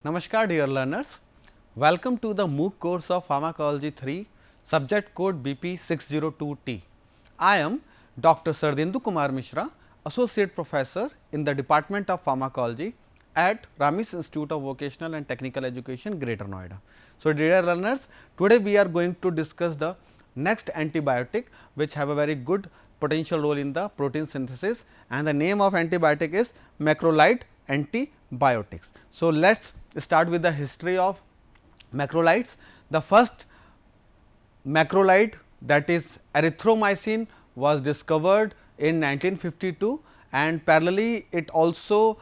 Namaskar dear learners, welcome to the MOOC course of Pharmacology 3, subject code BP602T. I am Dr. Sardindu Kumar Mishra, Associate Professor in the Department of Pharmacology at Ramis Institute of Vocational and Technical Education, Greater Noida. So, dear learners, today we are going to discuss the next antibiotic which have a very good potential role in the protein synthesis, and the name of antibiotic is macrolide antibiotics. So, let us start with the history of macrolides. The first macrolide, that is erythromycin, was discovered in 1952, and parallelly it also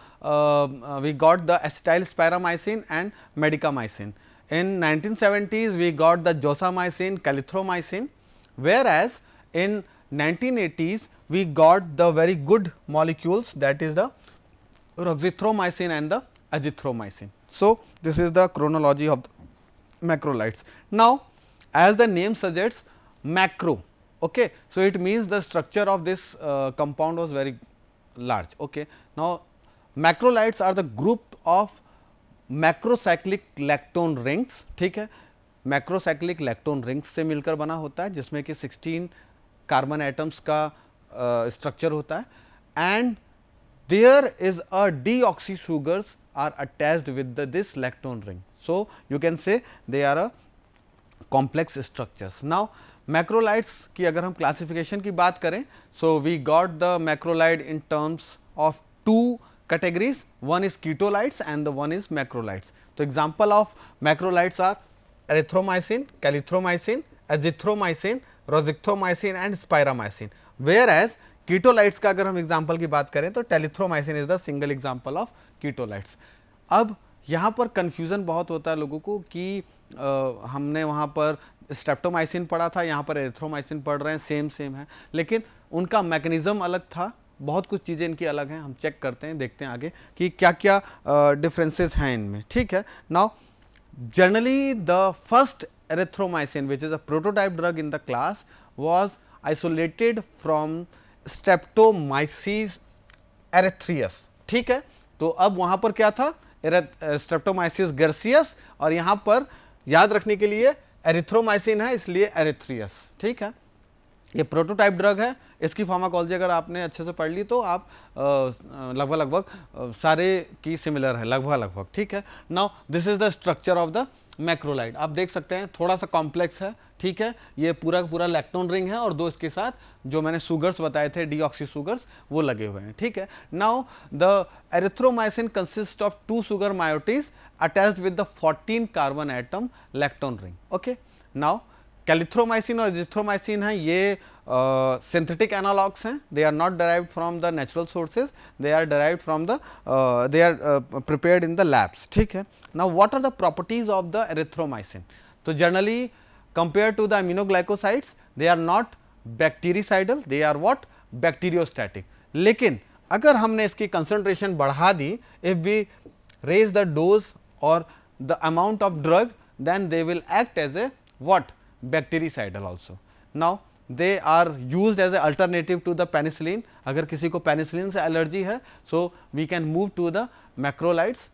we got the acetylspiramycin and medicamycin. In 1970s we got the josamycin, calithromycin, whereas in 1980s we got the very good molecules, that is the roxithromycin and the azithromycin. So, this is the chronology of the macrolides. Now, as the name suggests, macro, okay. So, it means the structure of this compound was very large. Okay. Now, macrolides are the group of macrocyclic lactone rings, ठीक है. macrocyclic lactone rings से मिलकर बना होता है, जिसमें कि 16 carbon atoms का स्ट्रक्चर होता है, and there is a deoxy sugars are attached with this lactone ring. So, you can say they are a complex structures. Now, macrolides की अगर हम classification की बात करें, so we got the macrolide in terms of two categories, one is ketolides and the one is macrolides. So, example of macrolides are erythromycin, calithromycin, azithromycin, roxithromycin and spiramycin, whereas कीटोलाइट्स का अगर हम example की बात करें तो telithromycin is the single example of ketolides. अब यहाँ पर कन्फ्यूज़न बहुत होता है लोगों को कि हमने वहाँ पर स्ट्रेप्टोमाइसिन पढ़ा था, यहाँ पर एरिथ्रोमाइसिन पढ़ रहे हैं, सेम है, लेकिन उनका मैकेनिज्म अलग था, बहुत कुछ चीज़ें इनकी अलग हैं. हम चेक करते हैं, देखते हैं आगे कि क्या क्या डिफरेंसेस हैं इनमें. ठीक है. Now generally the first erythromycin which is a prototype drug in the class was isolated from streptomyces erythreus. ठीक है. तो अब वहां पर क्या था, स्ट्रेप्टोमाइसिस गार्सियस, और यहां पर याद रखने के लिए एरिथ्रोमाइसिन है, इसलिए एरिथ्रियस. ठीक है. ये प्रोटोटाइप ड्रग है. इसकी फार्माकोलॉजी अगर आपने अच्छे से पढ़ ली तो आप लगभग सारे की सिमिलर है, लगभग. ठीक है. Now this is the structure of the macrolide. आप देख सकते हैं थोड़ा सा कॉम्प्लेक्स है. ठीक है. ये पूरा का पूरा लैक्टोन रिंग है और दो इसके साथ जो मैंने सुगर्स बताए थे, डीऑक्सी सुगर्स, वो लगे हुए हैं. ठीक है. Now the erythromycin consist of 2 sugar moieties attached with the 14 carbon atom lactone ring. Okay. Now clarithromycin और एजिथ्रोमाइसिन है, ये सिंथेटिक एनालॉग्स हैं. They are not derived from the natural sources, they are derived from the they are prepared in the labs. ठीक है. Now what are the properties of the erythromycin? तो generally compared to the aminoglycosides, they are not bactericidal, they are what, bacteriostatic. लेकिन अगर हमने इसकी concentration बढ़ा दी, if we raise the dose or the amount of drug, then they will act as a what, bactericidal also. Now they are used as a alternative to the penicillin. अगर किसी को penicillin से allergy है, so we can move to the macrolides.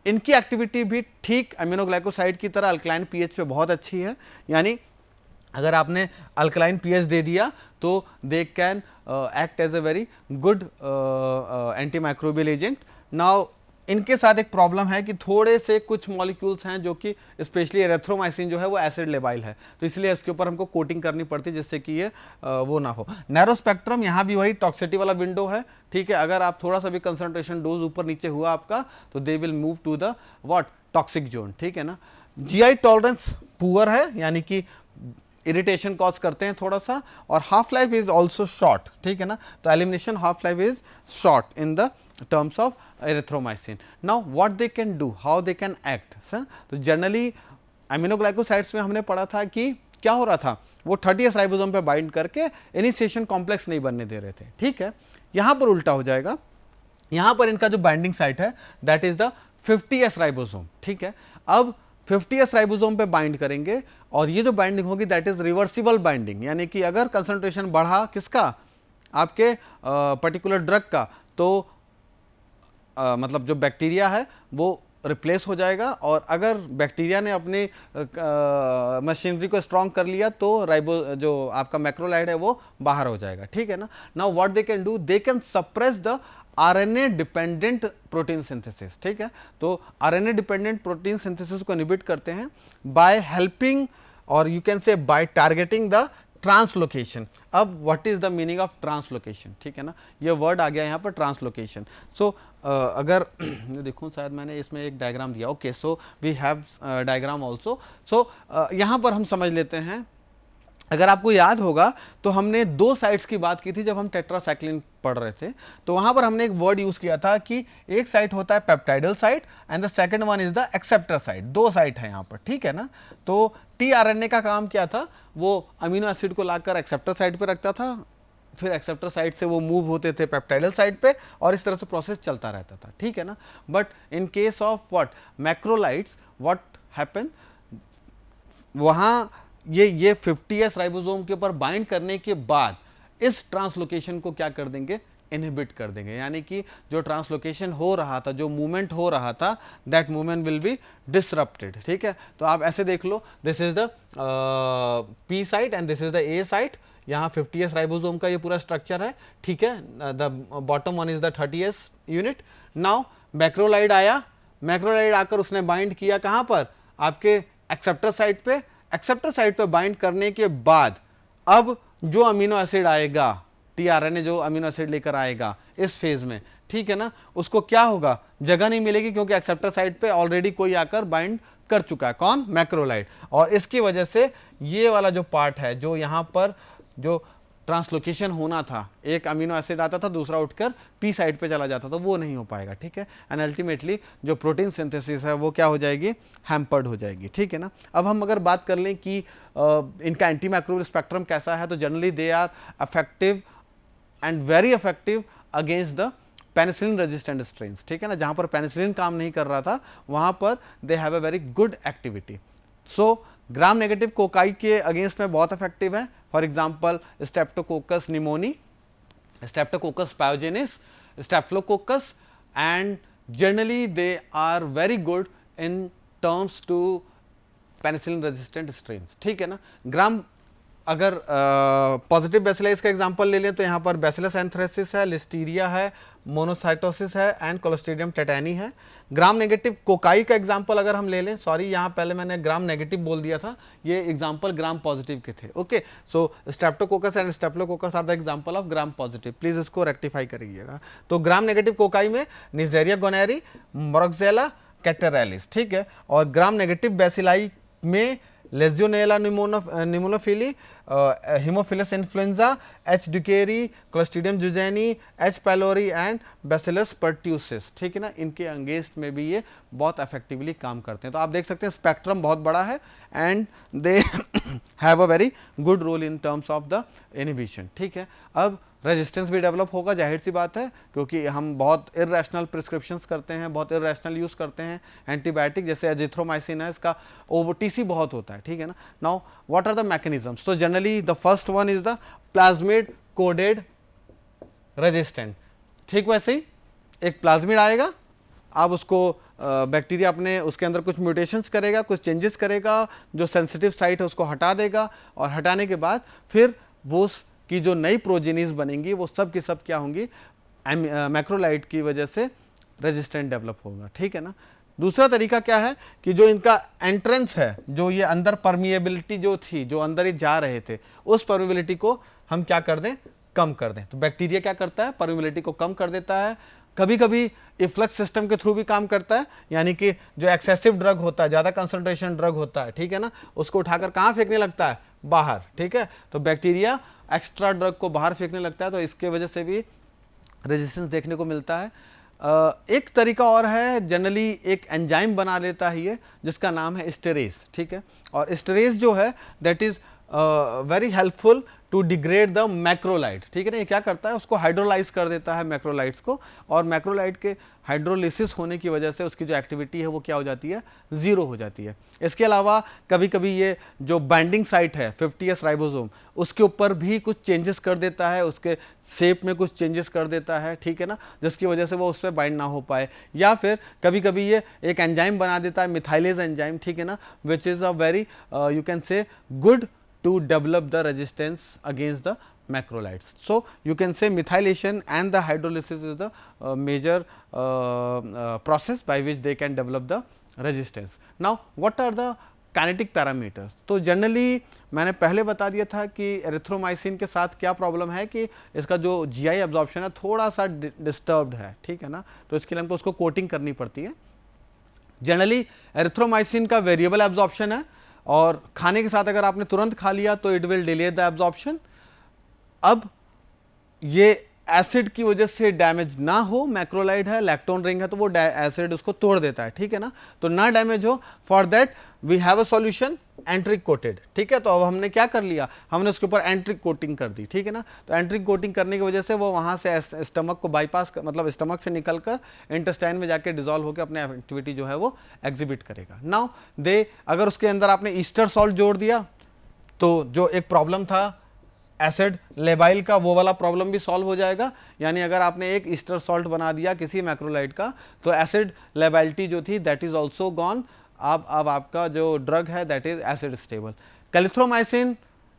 इनकी activity भी ठीक aminoglycoside की तरह अल्कलाइन पीएच पे बहुत अच्छी है, यानी अगर आपने अल्कलाइन पीएच दे दिया तो they can act as a very good anti microbial agent. Now इनके साथ एक प्रॉब्लम है कि थोड़े से कुछ मॉलिक्यूल्स हैं जो कि स्पेशली एरिथ्रोमाइसिन जो है वो एसिड लेबाइल है, तो इसलिए इसके ऊपर हमको कोटिंग करनी पड़ती है जिससे कि ये वो ना हो. नैरो स्पेक्ट्रम, यहाँ भी वही टॉक्सिसिटी वाला विंडो है. ठीक है. अगर आप थोड़ा सा भी कंसंट्रेशन डोज ऊपर नीचे हुआ आपका तो they will move to the what, toxic zone. ठीक है ना. जीआई टॉलरेंस पुअर है, यानी कि इरिटेशन कॉज करते हैं थोड़ा सा, और half life is also short. ठीक है ना. तो elimination half life is short in the terms of erythromycin. Now what they can do, how they can act. तो जनरली अमीनोग्लाइकोसाइड्स में हमने पढ़ा था कि क्या हो रहा था, वो 30s राइबोसोम पे बाइंड करके इनिशिएशन कॉम्प्लेक्स नहीं बनने दे रहे थे. ठीक है. यहाँ पर उल्टा हो जाएगा. यहाँ पर इनका जो बाइंडिंग साइट है that is the 50s ribosome. ठीक है. अब 50s राइबोसोम पे बाइंड करेंगे और ये जो बाइंडिंग होगी दैट इज रिवर्सिबल बाइंडिंग, यानी कि अगर कंसंट्रेशन बढ़ा किसका, आपके पर्टिकुलर ड्रग का, तो मतलब जो बैक्टीरिया है वो रिप्लेस हो जाएगा, और अगर बैक्टीरिया ने अपनी मशीनरी को स्ट्रॉन्ग कर लिया तो राइबो जो आपका मैक्रोलाइड है वो बाहर हो जाएगा, ठीक है ना। Now what they can do, they can suppress the RNA dependent protein synthesis, ठीक है। तो आरएनए डिपेंडेंट प्रोटीन सिंथेसिस को इनहिबिट करते हैं बाय हेल्पिंग, और you can say by targeting the translocation. अब what is the meaning of translocation, ठीक है ना, ये वर्ड आ गया यहाँ पर ट्रांसलोकेशन। सो अगर देखूँ, शायद मैंने इसमें एक डायग्राम दिया, okay, so we have diagram also. So यहाँ पर हम समझ लेते हैं, अगर आपको याद होगा तो हमने दो साइट्स की बात की थी जब हम टेट्रासाइक्लिन पढ़ रहे थे, तो वहां पर हमने एक वर्ड यूज किया था कि एक साइट होता है peptidyl site and the second one is the acceptor site. दो साइट है यहाँ पर, ठीक है ना। तो टीआरएनए का काम क्या था, वो अमीनो एसिड को लाकर एक्सेप्टर साइट पे रखता था, फिर एक्सेप्टर साइट से वो मूव होते थे पेप्टाइडल साइट पे, और इस तरह से प्रोसेस चलता रहता था, ठीक है ना। But in case of what macrolides, what happen, वहाँ ये 50S राइबोसोम के ऊपर बाइंड करने के बाद इस ट्रांसलोकेशन को क्या कर देंगे, इनहिबिट कर देंगे, यानी कि जो ट्रांसलोकेशन हो रहा था, जो मूवमेंट हो रहा था, that movement will be disrupted, ठीक है। तो आप ऐसे देख लो, this is the P site and this is the A site. यहाँ 50S राइबोसोम का ये पूरा स्ट्रक्चर है, ठीक है। The bottom one is the 30S unit. Now macrolide आया, मैक्रोलाइड आकर उसने बाइंड किया कहाँ पर, आपके एक्सेप्टर साइट पे। एक्सेप्टर साइट पे बाइंड करने के बाद अब जो अमीनो एसिड आएगा, टीआरएनए जो अमीनो एसिड लेकर आएगा इस फेज में, ठीक है ना, उसको क्या होगा, जगह नहीं मिलेगी, क्योंकि एक्सेप्टर साइट पे ऑलरेडी कोई आकर बाइंड कर चुका है, कौन, मैक्रोलाइड। और इसकी वजह से ये वाला जो पार्ट है, जो यहाँ पर जो ट्रांसलोकेशन होना था, एक अमीनो एसिड आता था, दूसरा उठकर पी साइड पे चला जाता था, वो नहीं हो पाएगा, ठीक है। एंड अल्टीमेटली जो प्रोटीन सिंथेसिस है वो क्या हो जाएगी, हैम्पर्ड हो जाएगी, ठीक है ना। अब हम अगर बात कर लें कि इनका एंटी माइक्रोबियल स्पेक्ट्रम कैसा है, तो generally they are effective and very effective against the penicillin resistant strains, ठीक है ना। जहाँ पर पेनिसिलिन काम नहीं कर रहा था वहाँ पर they have a very good activity. So gram negative cocci के अगेंस्ट में बहुत इफेक्टिव है, for example streptococcus pneumoniae, streptococcus pyogenes, staphylococcus, and generally they are very good in terms to penicillin resistant strains, ठीक है ना। ग्राम अगर positive bacillus का example ले लें तो यहाँ पर बैसिलस एंथ्रेसिस है, लिस्टीरिया है, मोनोसाइटोसिस है एंड क्लोस्ट्रीडियम टेटानी है। ग्राम नेगेटिव कोकाई का एग्जांपल अगर हम ले लें, सॉरी यहाँ पहले मैंने ग्राम नेगेटिव बोल दिया था, ये एग्जांपल ग्राम पॉजिटिव के थे, okay. So streptococcus and staphylococcus are the example of gram positive, please इसको रेक्टिफाई करिएगा। तो ग्राम नेगेटिव कोकाई में निजेरिया गोनेरी, मोरक्सेला कैटेरालिस, ठीक है। और ग्राम नेगेटिव बैसिलाई में legionella pneumophila, haemophilus influenzae, H ducreyi, clostridium jejuni, H pylori and bacillus pertussis, ठीक है ना। इनके अगेंस्ट में भी ये बहुत इफेक्टिवली काम करते हैं। तो आप देख सकते हैं स्पेक्ट्रम बहुत बड़ा है and they have a very good role in terms of the inhibition, ठीक है। अब रेजिस्टेंस भी डेवलप होगा, जाहिर सी बात है, क्योंकि हम बहुत इर्रेशनल प्रिस्क्रिप्शंस करते हैं, बहुत इर्रेशनल यूज़ करते हैं एंटीबायोटिक, जैसे एजिथ्रोमाइसिन है, इसका ओवरटीसी बहुत होता है, ठीक है ना। Now what are the mechanisms, तो generally the first one is the plasmid coded resistant, ठीक। वैसे ही एक प्लाज्मिड आएगा, आप उसको बैक्टीरिया अपने उसके अंदर कुछ म्यूटेशंस करेगा, कुछ चेंजेस करेगा, जो सेंसिटिव साइट है उसको हटा देगा, और हटाने के बाद फिर वो की जो नई प्रोजेनीज बनेंगी वो सब की सब क्या होंगी, मैक्रोलाइड की वजह से रेजिस्टेंट डेवलप होगा, ठीक है ना। दूसरा तरीका क्या है कि जो इनका एंट्रेंस है, जो ये अंदर परमिएबिलिटी जो थी, जो अंदर ही जा रहे थे, उस परमिएबिलिटी को हम क्या कर दें, कम कर दें। तो बैक्टीरिया क्या करता है, परमिएबिलिटी को कम कर देता है, कभी कभी इफ्लक्स सिस्टम के थ्रू भी काम करता है, यानी कि जो एक्सेसिव ड्रग होता है, ज़्यादा कंसंट्रेशन ड्रग होता है, ठीक है ना, उसको उठाकर कहाँ फेंकने लगता है, बाहर, ठीक है। तो बैक्टीरिया एक्स्ट्रा ड्रग को बाहर फेंकने लगता है, तो इसके वजह से भी रेजिस्टेंस देखने को मिलता है। एक तरीका और है, जनरली एक एंजाइम बना लेता है ये, जिसका नाम है एस्टेरेज, ठीक है। और एस्टेरेज जो है that is very helpful to degrade the macrolide, ठीक है ना। ये क्या करता है, उसको हाइड्रोलाइज कर देता है मैक्रोलाइट्स को, और मैक्रोलाइट के हाइड्रोलिसिस होने की वजह से उसकी जो एक्टिविटी है वो क्या हो जाती है, ज़ीरो हो जाती है। इसके अलावा कभी कभी ये जो बाइंडिंग साइट है 50S राइबोसोम, उसके ऊपर भी कुछ चेंजेस कर देता है, उसके शेप में कुछ चेंजेस कर देता है, ठीक है ना, जिसकी वजह से वो उस पर बाइंड ना हो पाए। या फिर कभी कभी ये एक एंजाइम बना देता है, मिथाइलेज एंजाइम, ठीक है ना, विच is a very you can से good to develop the resistance against the macrolides. So you can say methylation and the hydrolysis is the major process by which they can develop the resistance. Now what are the kinetic parameters? तो generally मैंने पहले बता दिया था कि erythromycin के साथ क्या प्रॉब्लम है कि इसका जो GI एब्जॉर्प्शन है थोड़ा सा डिस्टर्ब्ड है, ठीक है ना, तो इसके लिए हमको उसको कोटिंग करनी पड़ती है। जनरली एरिथ्रोमाइसिन का वेरिएबल एब्जॉर्प्शन है, और खाने के साथ अगर आपने तुरंत खा लिया तो it will delay the absorption. अब ये एसिड की वजह से डैमेज ना हो, मैक्रोलाइड है, लैक्टोन रिंग है, तो वो एसिड उसको तोड़ देता है, ठीक है ना, तो ना डैमेज हो, for that we have a solution enteric coated, ठीक है। तो अब हमने क्या कर लिया, हमने उसके ऊपर एंट्रिक कोटिंग कर दी, ठीक है ना। तो एंट्रिक कोटिंग करने की वजह से वो वहाँ से स्टमक को बाईपास मतलब स्टमक से निकलकर इंटेस्टाइन में जाके डिजोल्व होकर अपने एक्टिविटी जो है वो एग्जिबिट करेगा। नाउ अगर उसके अंदर आपने ईस्टर सॉल्ट जोड़ दिया तो जो एक प्रॉब्लम था एसिड लेबाइल का, वो वाला प्रॉब्लम भी सॉल्व हो जाएगा। यानी अगर आपने एक ईस्टर सॉल्ट बना दिया किसी मैक्रोलाइड का तो एसिड लेबाइलिटी जो थी दैट इज ऑल्सो गॉन। अब आपका जो ड्रग है दैट इज एसिड स्टेबल। कैलिथ्रोमाइसिन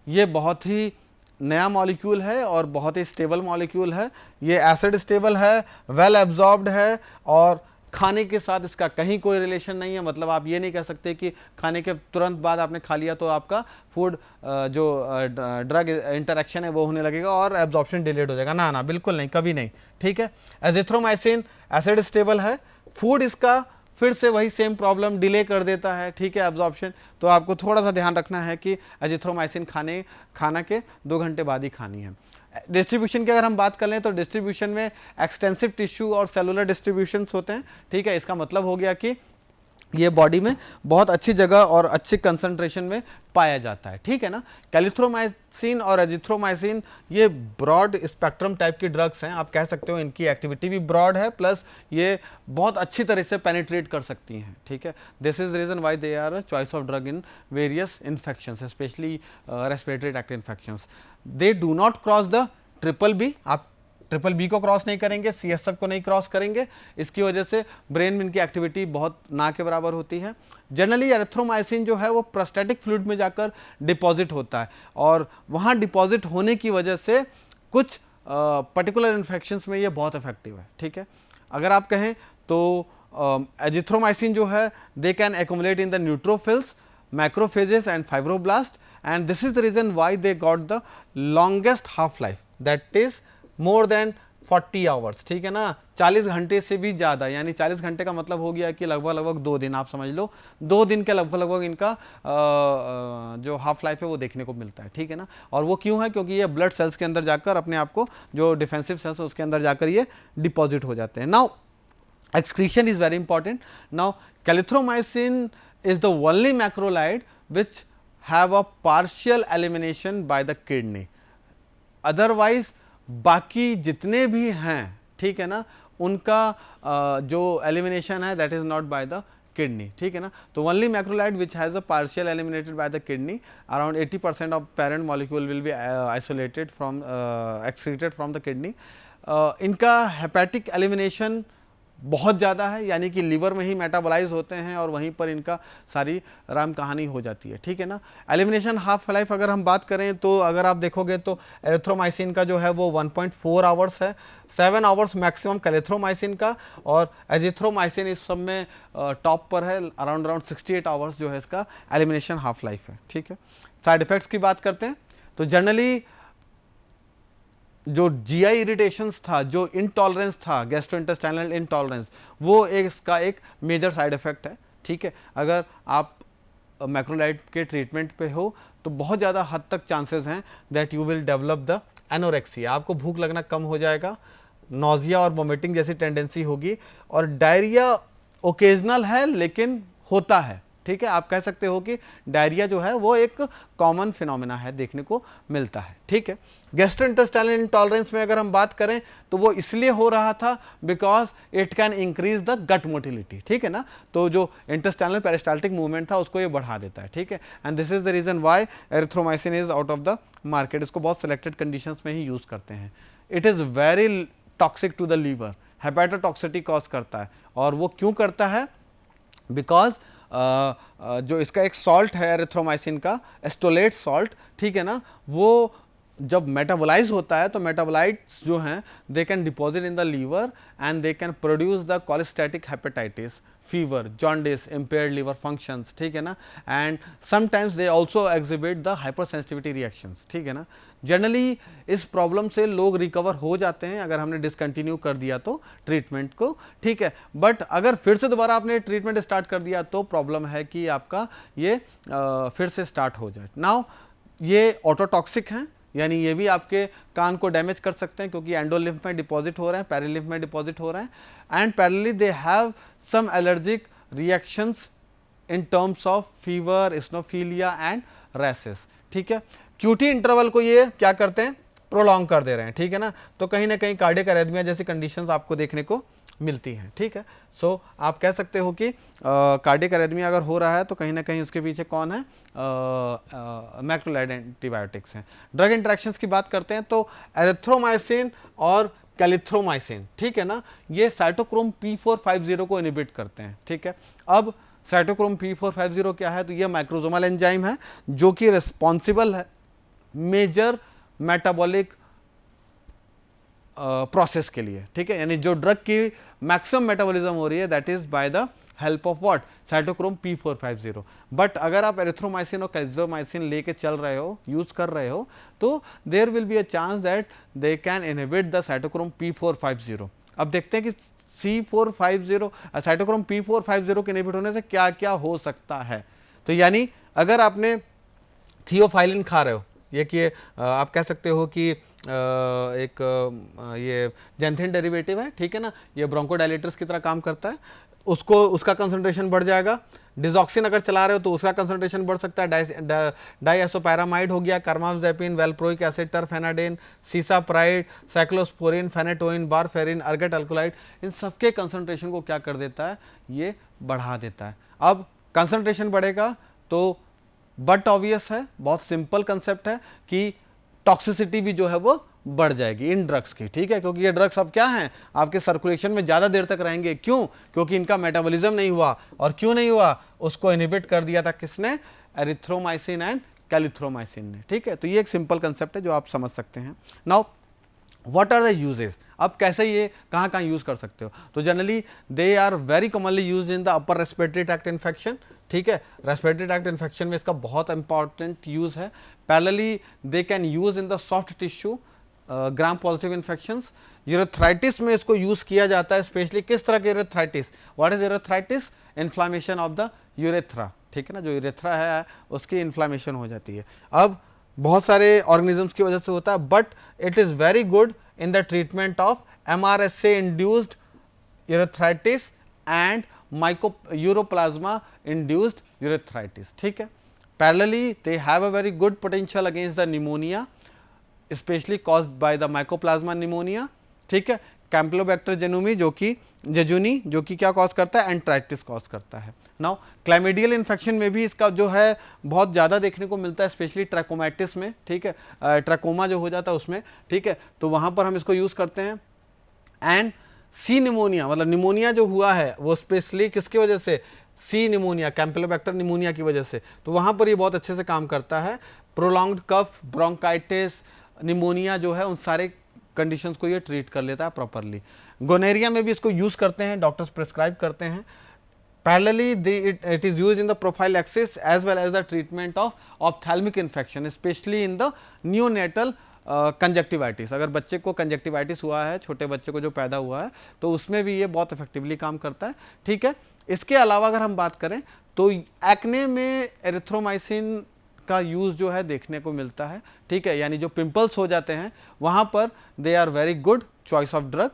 ये बहुत ही नया मॉलिक्यूल है और बहुत ही स्टेबल मॉलिक्यूल है। ये एसिड स्टेबल है, वेल एब्जॉर्ब्ड है, और खाने के साथ इसका कहीं कोई रिलेशन नहीं है। मतलब आप ये नहीं कह सकते कि खाने के तुरंत बाद आपने खा लिया तो आपका फूड जो ड्रग इंटरेक्शन है वो होने लगेगा और एब्जॉर्प्शन डिलेड हो जाएगा, ना ना बिल्कुल नहीं, कभी नहीं, ठीक है। एजिथ्रोमाइसिन एसिड स्टेबल है, फूड इसका फिर से वही सेम प्रॉब्लम डिले कर देता है, ठीक है, एब्जॉर्प्शन। तो आपको थोड़ा सा ध्यान रखना है कि एजिथ्रोमाइसिन खाना के 2 घंटे बाद ही खानी है। डिस्ट्रीब्यूशन की अगर हम बात कर लें तो डिस्ट्रीब्यूशन में एक्सटेंसिव टिश्यू और सेलुलर डिस्ट्रीब्यूशंस होते हैं, ठीक है। इसका मतलब हो गया कि ये बॉडी में बहुत अच्छी जगह और अच्छी कंसंट्रेशन में पाया जाता है, ठीक है ना। कैलिथ्रोमाइसिन और एजिथ्रोमाइसिन ये ब्रॉड स्पेक्ट्रम टाइप की ड्रग्स हैं, आप कह सकते हो इनकी एक्टिविटी भी ब्रॉड है, प्लस ये बहुत अच्छी तरह से पेनिट्रेट कर सकती हैं, ठीक है। This is reason why they are a choice of drug in various infections, specially respiratory tract infections. They do not cross the BBB, आप BBB को क्रॉस नहीं करेंगे, CSF को नहीं क्रॉस करेंगे, इसकी वजह से ब्रेन में इनकी एक्टिविटी बहुत ना के बराबर होती है। जनरली एरिथ्रोमाइसिन जो है वो प्रोस्टेटिक फ्लूइड में जाकर डिपॉजिट होता है, और वहाँ डिपॉजिट होने की वजह से कुछ पर्टिकुलर इन्फेक्शंस में ये बहुत इफेक्टिव है, ठीक है। अगर आप कहें तो एजिथ्रोमाइसिन जो है they can accumulate in the neutrophils, macrophages and fibroblast, and this is the reason why they got the longest half life, that is more than 40 hours, ठीक है ना, 40 घंटे से भी ज़्यादा। यानी 40 घंटे का मतलब हो गया कि लगभग 2 दिन, आप समझ लो 2 दिन के लगभग इनका जो हाफ लाइफ है वो देखने को मिलता है, ठीक है ना। और वो क्यों है, क्योंकि ये ब्लड सेल्स के अंदर जाकर अपने आप को, जो डिफेंसिव सेल्स है उसके अंदर जाकर ये डिपॉजिट हो जाते हैं। Now excretion is very important. Now कैलिथ्रोमाइसिन is the only macrolide which have a partial elimination by the kidney. Otherwise बाकी जितने भी हैं, ठीक है ना, उनका जो एलिमिनेशन है that is not by the kidney, ठीक है ना। तो only macrolide which has a partial eliminated by the kidney, around 80% of parent molecule will be isolated from excreted from the kidney. इनका हेपेटिक एलिमिनेशन बहुत ज़्यादा है, यानी कि लीवर में ही मेटाबोलाइज होते हैं और वहीं पर इनका सारी राम कहानी हो जाती है, ठीक है ना। एलिमिनेशन हाफ लाइफ अगर हम बात करें तो अगर आप देखोगे तो एरिथ्रोमाइसिन का जो है वो 1.4 आवर्स है, 7 आवर्स मैक्सिमम कैलिथ्रोमाइसिन का, और एजिथ्रोमाइसिन इस सब में टॉप पर है, अराउंड 68 आवर्स जो है इसका एलिमिनेशन हाफ लाइफ है, ठीक है। साइड इफेक्ट्स की बात करते हैं तो जनरली जो GI इरिटेशंस था, जो इंटॉलरेंस था, गैस्ट्रोइंटेस्टाइनल इंटॉलरेंस, वो इसका एक मेजर साइड इफेक्ट है, ठीक है। अगर आप मैक्रोलाइड के ट्रीटमेंट पे हो तो बहुत ज़्यादा हद तक चांसेस हैं that you will develop the anorexia, आपको भूख लगना कम हो जाएगा, नोजिया और वोमिटिंग जैसी टेंडेंसी होगी, और डायरिया ओकेजनल है लेकिन होता है, ठीक है, आप कह सकते हो कि डायरिया जो है वो एक कॉमन फिनोमेना है, देखने को मिलता है। ठीक है, गैस्ट्रोइंटेस्टाइनल इंटॉलरेंस में अगर हम बात करें तो वो इसलिए हो रहा था because it can increase the gut motility. ठीक है ना, तो जो इंटेस्टाइनल पेरिस्टाल्टिक मूवमेंट था उसको ये बढ़ा देता है। ठीक है, and this is the reason why erythromycin is out of the market. इसको बहुत सिलेक्टेड कंडीशंस में ही यूज करते हैं। It is very toxic to the liver, hepatotoxicity cause करता है। और वो क्यों करता है? बिकॉज जो इसका एक सॉल्ट है एरिथ्रोमाइसिन का, एस्टोलेट सॉल्ट, ठीक है ना, वो जब मेटाबोलाइज होता है तो मेटाबोलाइट्स जो हैं they can deposit in the liver and they can produce the cholestatic hepatitis, fever, jaundice, impaired liver functions. ठीक है ना, and sometimes they also exhibit the hyper sensitivity reactions. ठीक है ना, जनरली इस प्रॉब्लम से लोग रिकवर हो जाते हैं अगर हमने डिसकंटिन्यू कर दिया तो ट्रीटमेंट को। ठीक है, बट अगर फिर से दोबारा आपने ट्रीटमेंट स्टार्ट कर दिया तो प्रॉब्लम है कि आपका ये फिर से स्टार्ट हो जाए। नाउ ये ऑटोटॉक्सिक हैं, यानी ये भी आपके कान को डैमेज कर सकते हैं क्योंकि एंडोलिम्फ में डिपॉजिट हो रहे हैं, पेरिलिम्फ में डिपॉजिट हो रहे हैं, and parallelly they have some allergic reactions in terms of fever, eosinophilia and rashes. ठीक है, क्यूटी इंटरवल को ये क्या करते हैं? प्रोलॉन्ग कर दे रहे हैं। ठीक है ना, तो कहीं ना कहीं कार्डियक अरेथमिया जैसी कंडीशंस आपको देखने को मिलती हैं। ठीक है, सो आप कह सकते हो कि कार्डियक अरेथमिया अगर हो रहा है तो कहीं ना कहीं उसके पीछे कौन है? मैक्रोलाइड एंटीबायोटिक्स हैं। ड्रग इंटरेक्शंस की बात करते हैं तो एरिथ्रोमाइसिन और कैलिथ्रोमाइसिन, ठीक है ना, ये साइटोक्रोम P450 को इनहिबिट करते हैं। ठीक है, अब साइटोक्रोम P450 क्या है? तो ये माइक्रोसोमल एंजाइम है जो कि रिस्पॉन्सिबल है मेजर मेटाबॉलिक प्रोसेस के लिए। ठीक है, यानी जो ड्रग की मैक्सिमम मेटाबॉलिज्म हो रही है that is by the help of what? Cytochrome P450। But अगर आप एरिथ्रोमाइसिन और कैल्सियोमाइसिन लेके चल रहे हो, यूज कर रहे हो, तो there will be a chance that they can inhibit the cytochrome P450। अब देखते हैं कि C450 साइटोक्रोम P450 के इनहिबिट होने से क्या क्या हो सकता है। तो यानी अगर आपने थियोफाइलिन खा रहे हो, ये कि आप कह सकते हो कि एक ये जेंथिन डेरिवेटिव है, ठीक है ना, ये ब्रोंकोडायलेटर्स की तरह काम करता है, उसको उसका कंसंट्रेशन बढ़ जाएगा। डिजॉक्सिन अगर चला रहे हो तो उसका कंसंट्रेशन बढ़ सकता है। डाइएसोपैरामाइड हो गया, carbamazepine, valproic acid, terfenadine, cisapride, cyclosporine, phenytoin, warfarin, ergot alkaloid, इन सबके कंसंट्रेशन को क्या कर देता है? ये बढ़ा देता है। अब कंसंट्रेशन बढ़ेगा तो बट ऑब्वियस है, बहुत सिंपल कंसेप्ट है कि टॉक्सिसिटी भी जो है वो बढ़ जाएगी इन ड्रग्स की। ठीक है, क्योंकि ये ड्रग्स अब क्या हैं? आपके सर्कुलेशन में ज़्यादा देर तक रहेंगे। क्यों? क्योंकि इनका मेटाबॉलिज्म नहीं हुआ। और क्यों नहीं हुआ? उसको इनहिबिट कर दिया था किसने? एरिथ्रोमाइसिन एंड कैलिथ्रोमाइसिन ने। ठीक है, तो ये एक सिंपल कंसेप्ट है जो आप समझ सकते हैं। Now what are the uses? अब कैसे ये कहाँ कहाँ यूज कर सकते हो? तो generally they are very commonly use in the upper respiratory tract infection. ठीक है, रेस्पिरेटरी ट्रैक्ट इन्फेक्शन में इसका बहुत इंपॉर्टेंट यूज है। Parallelly they can use in the soft tissue gram positive infections. Urethritis में इसको यूज किया जाता है, स्पेशली किस तरह के urethritis? What is urethritis? Inflammation of the urethra. ठीक है ना, जो यूरेथ्रा है उसकी इन्फ्लामेशन हो जाती है। अब बहुत सारे ऑर्गेनिजम्स की वजह से होता है, but it is very good in the treatment of MRSA induced urethritis and ureaplasma induced urethritis. ठीक है, parallelly they have a very good potential against the pneumonia specially caused by the mycoplasma pneumonia. ठीक है, Campylobacter जेनुमी जो कि क्या cause करता है? Enteritis cause करता है। नाउ क्लैमिडियल इन्फेक्शन में भी इसका जो है बहुत ज़्यादा देखने को मिलता है, स्पेशली ट्रैकोमैटिस में। ठीक है, ट्रैकोमा जो हो जाता है उसमें। ठीक है, तो वहाँ पर हम इसको यूज़ करते हैं। एंड सी निमोनिया, मतलब निमोनिया जो हुआ है वो स्पेशली किसकी वजह से? सी निमोनिया, कैम्पलोबैक्टर निमोनिया की वजह से। तो वहाँ पर ये बहुत अच्छे से काम करता है। प्रोलॉन्ग्ड कफ, ब्रोंकाइटिस, निमोनिया जो है, उन सारे कंडीशंस को ये ट्रीट कर लेता है प्रॉपरली। गोनेरिया में भी इसको यूज करते हैं, डॉक्टर्स प्रिस्क्राइब करते हैं। Parallelly it is used in the prophylaxis as well as the treatment of ophthalmic infection, especially in the neonatal conjunctivitis. अगर बच्चे को कंजक्टिवाइटिस हुआ है, छोटे बच्चे को जो पैदा हुआ है, तो उसमें भी ये बहुत इफेक्टिवली काम करता है। ठीक है, इसके अलावा अगर हम बात करें तो एक्ने में एरिथ्रोमाइसिन का यूज़ जो है देखने को मिलता है। ठीक है, यानी जो पिंपल्स हो जाते हैं वहाँ पर they are very good choice of drug.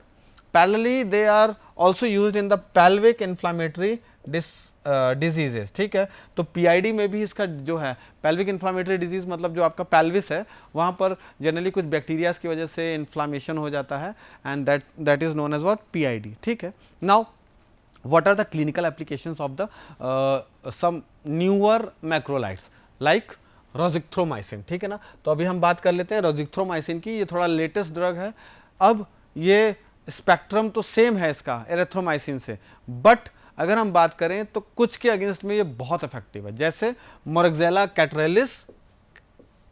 Parallelly they are also used in the pelvic inflammatory diseases, ठीक है। तो पीआईडी में भी इसका जो है पेल्विक इन्फ्लामेटरी डिजीज, मतलब जो आपका पेल्विस है वहाँ पर जनरली कुछ बैक्टीरियाज की वजह से इन्फ्लामेशन हो जाता है, and that is known as what, PID, ठीक है। Now what are the clinical applications of the some newer macrolides like रोजिथ्रोमाइसिन, ठीक है ना। तो अभी हम बात कर लेते हैं रोजिथ्रोमाइसिन की। ये थोड़ा लेटेस्ट ड्रग है। अब ये स्पेक्ट्रम तो सेम है इसका एरिथ्रोमाइसिन से, बट अगर हम बात करें तो कुछ के अगेंस्ट में ये बहुत इफेक्टिव है, जैसे मोरक्सेला कैटरेलिस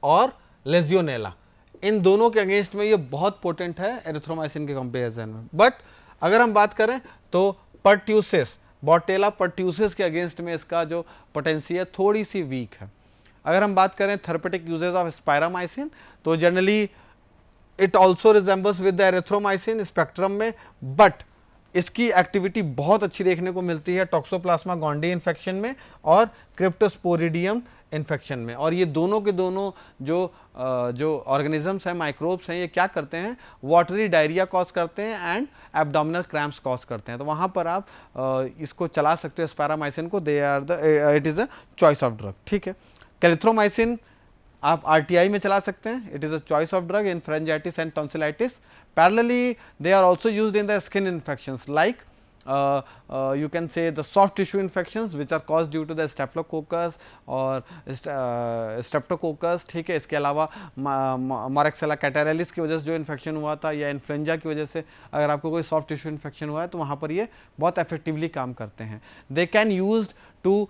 और लेजियोनेला, इन दोनों के अगेंस्ट में ये बहुत पोटेंट है एरिथ्रोमाइसिन के कंपेरिजन में। बट अगर हम बात करें तो पर्ट्यूसिस, बोटेला पर्ट्यूसिस के अगेंस्ट में इसका जो पोटेंसी है थोड़ी सी वीक है। अगर हम बात करें थेरेपेटिक यूजेस ऑफ स्पायरामाइसिन, तो generally it also resembles with the erythromycin spectrum में, बट इसकी एक्टिविटी बहुत अच्छी देखने को मिलती है टॉक्सोप्लाज्मा गोंडी इन्फेक्शन में और क्रिप्टोस्पोरिडियम इन्फेक्शन में। और ये दोनों के दोनों जो ऑर्गेनिजम्स हैं, माइक्रोब्स हैं, ये क्या करते हैं, वाटरी डायरिया कॉज करते हैं एंड एब्डोमिनल क्रैम्प्स कॉज करते हैं। तो वहाँ पर आप इसको चला सकते हो स्पायरामाइसिन को, they are the it is a choice of drug, ठीक है। कैलिथ्रोमाइसिन आप आरटीआई में चला सकते हैं, it is a choice of drug in pharyngitis and tonsillitis. Parallelly they are also used in the skin infections like you can say the soft tissue infections which are caused due to the staphylococcus और streptococcus, ठीक है। इसके अलावा मोरक्सेला कैटेरेलिस की वजह से जो infection हुआ था या इन्फ्लुएंजा की वजह से अगर आपको कोई सॉफ्ट टिश्यू इन्फेक्शन हुआ है तो वहाँ पर ये बहुत इफेक्टिवली काम करते हैं। They can use to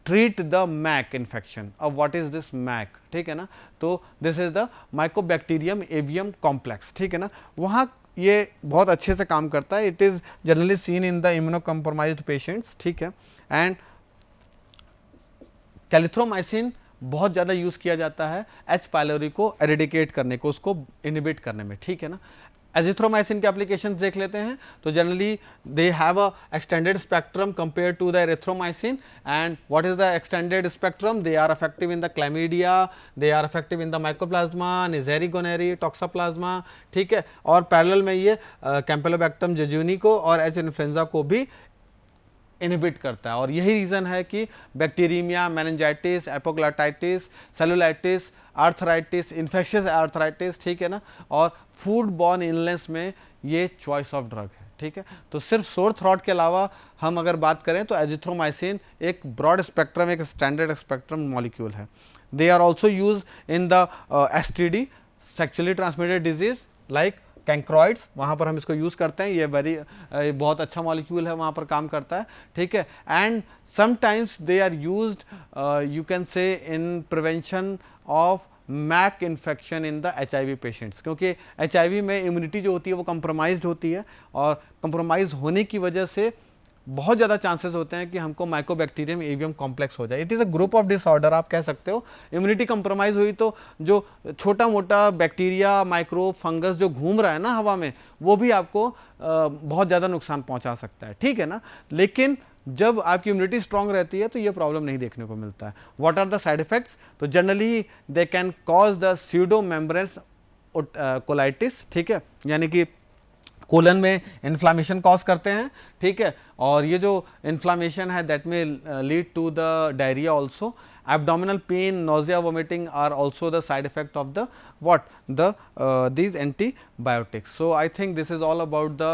treat the MAC infection. अब व्हाट इज दिस मैक, ठीक है ना। तो this is the mycobacterium avium complex, ठीक है ना। वहाँ ये बहुत अच्छे से काम करता है। It is generally seen in the immuno compromised patients, ठीक है। एंड कैलिथ्रोमाइसिन बहुत ज़्यादा यूज़ किया जाता है एच पायलोरी को एरिडिकेट करने को, उसको इनिबिट करने में, ठीक है ना। एजिथ्रोमाइसिन के एप्लीकेशन देख लेते हैं। तो generally they have a extended spectrum compare to the erythromycin, and what is the extended spectrum, they are effective in the chlamydia, they are effective in the mycoplasma, neisseria gonorrhoeae, toxoplasma, ठीक है। और parallel में ये कैम्पेलोबैक्टम jejuni को और H influenza को भी inhibit करता है। और यही रीज़न है कि bacteremia, meningitis, epiglottitis, cellulitis, arthritis, infectious arthritis, ठीक है ना, और फूड बॉर्न इलनेस में ये चॉइस ऑफ ड्रग है, ठीक है। तो सिर्फ सोर थ्रॉट के अलावा हम अगर बात करें तो एजिथ्रोमाइसिन एक ब्रॉड स्पेक्ट्रम, एक स्टैंडर्ड स्पेक्ट्रम मॉलिक्यूल है। They are also use in the STD, sexually transmitted disease like chancroids, वहाँ पर हम इसको यूज़ करते हैं। ये बहुत अच्छा मॉलिक्यूल है, वहाँ पर काम करता है, ठीक है। And sometimes they are used you can say in prevention of MAC infection in the HIV patients, क्योंकि HIV में इम्यूनिटी जो होती है वो कंप्रोमाइज्ड होती है, और कंप्रोमाइज होने की वजह से बहुत ज़्यादा चांसेस होते हैं कि हमको माइकोबैक्टीरियम एवियम कॉम्प्लेक्स हो जाए। It is a group of disorder, आप कह सकते हो। इम्यूनिटी कंप्रोमाइज़ हुई तो जो छोटा मोटा बैक्टीरिया, माइक्रो, फंगस जो घूम रहा है ना हवा में, वो भी आपको बहुत ज़्यादा नुकसान पहुंचा सकता है, ठीक है ना। लेकिन जब आपकी इम्यूनिटी स्ट्रांग रहती है तो ये प्रॉब्लम नहीं देखने को मिलता है। What are the side effects, तो generally they can cause the pseudo membranous colitis, ठीक है, यानी कि कोलन में इन्फ्लामेशन कॉज करते हैं, ठीक है। और ये जो इन्फ्लामेशन है दैट में lead to the diarrhoea also. Abdominal pain, nausea, vomiting are also the side effect of the these antibiotics. So I think this is all about the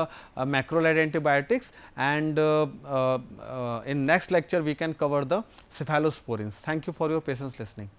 macrolide antibiotics, and in next lecture we can cover the cephalosporins. Thank you for your patience listening.